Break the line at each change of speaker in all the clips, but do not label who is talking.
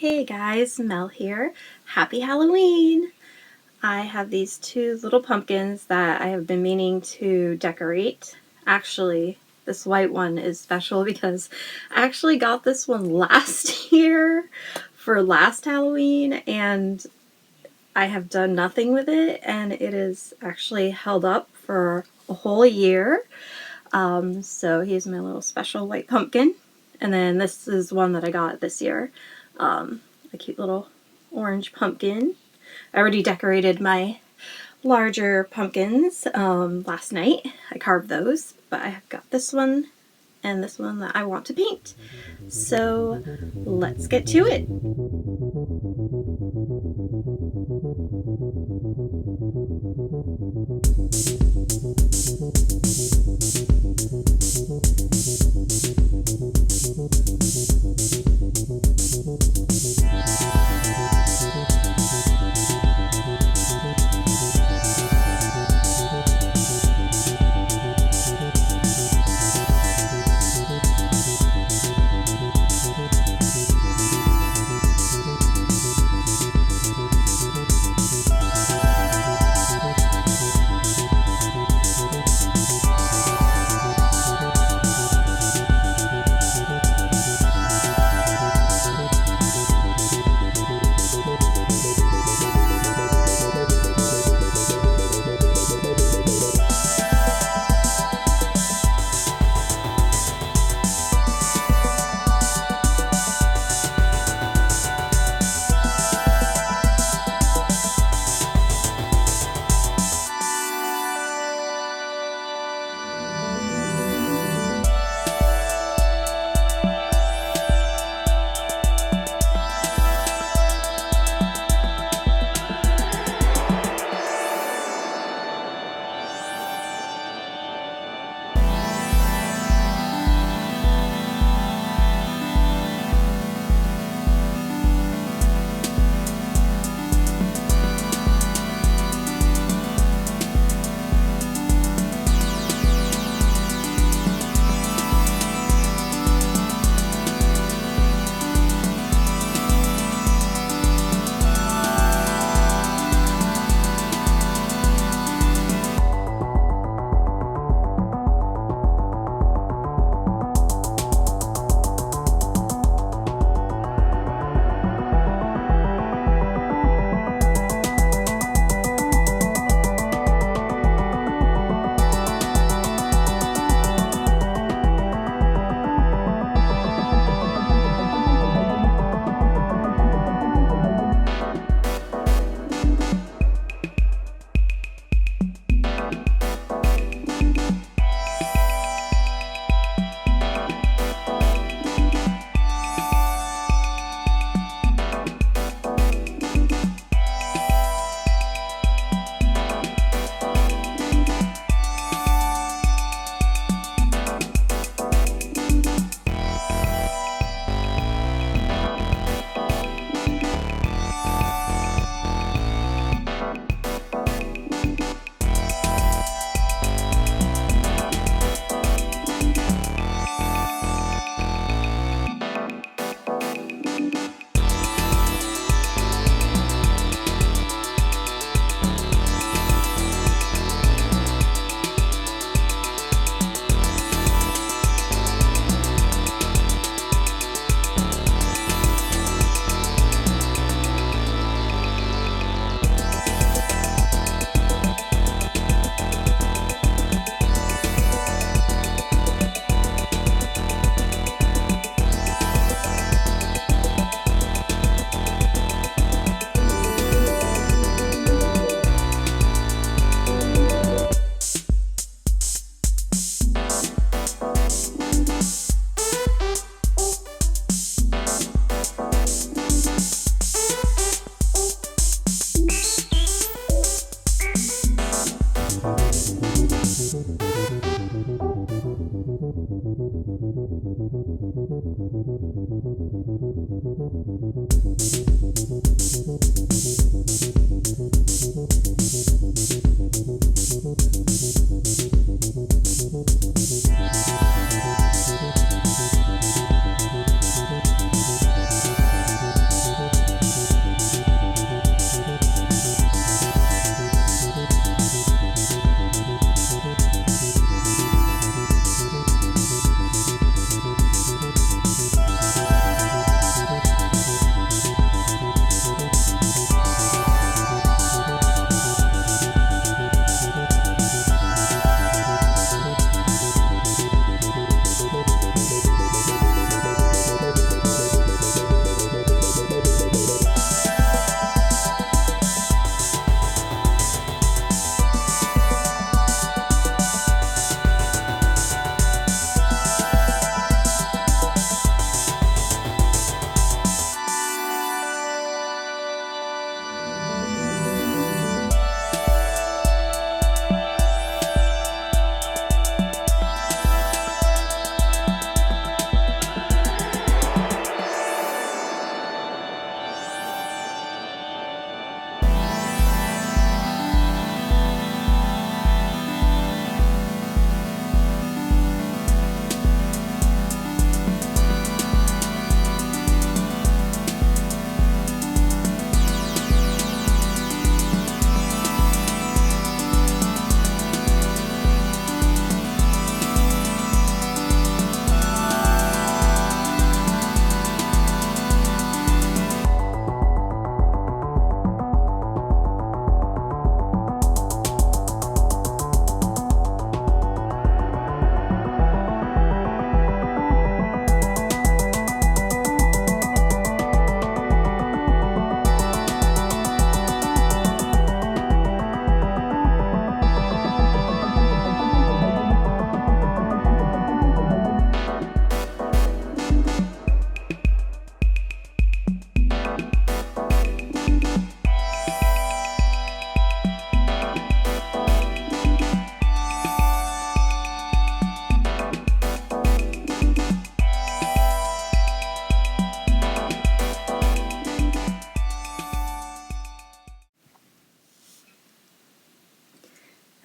Hey guys, Mel here. Happy Halloween! I have these two little pumpkins that I have been meaning to decorate. Actually, this white one is special because I actually got this one last year for last Halloween and I have done nothing with it, and it is actually held up for a whole year. So here's my little special white pumpkin. And then this is one that I got this year. A cute little orange pumpkin. I already decorated my larger pumpkins last night. I carved those, but I have got this one and this one that I want to paint. So let's get to it.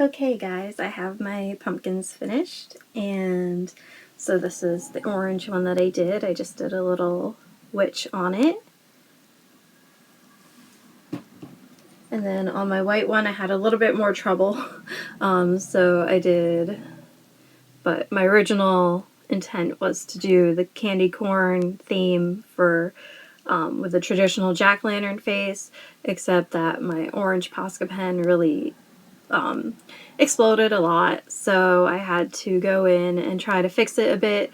Okay guys, I have my pumpkins finished, and so this is the orange one that I did. I just did a little witch on it. And then on my white one I had a little bit more trouble, so I did, but my original intent was to do the candy corn theme for with a traditional jack-o'-lantern face, except that my orange Posca pen really exploded a lot, so I had to go in and try to fix it a bit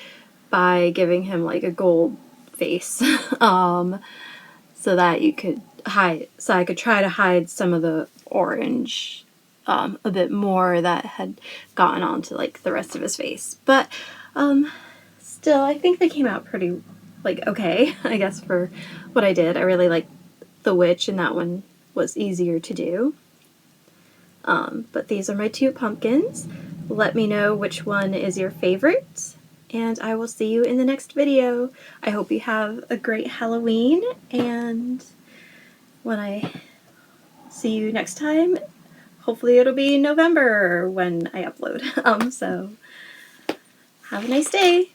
by giving him like a gold face, so that you could hide, so I could try to hide some of the orange a bit more that had gotten onto like the rest of his face. But still, I think they came out pretty like okay, I guess, for what I did. I really liked the witch, and that one was easier to do. But these are my two pumpkins. Let me know which one is your favorite, and I will see you in the next video. I hope you have a great Halloween, and when I see you next time, hopefully it'll be November when I upload. So have a nice day.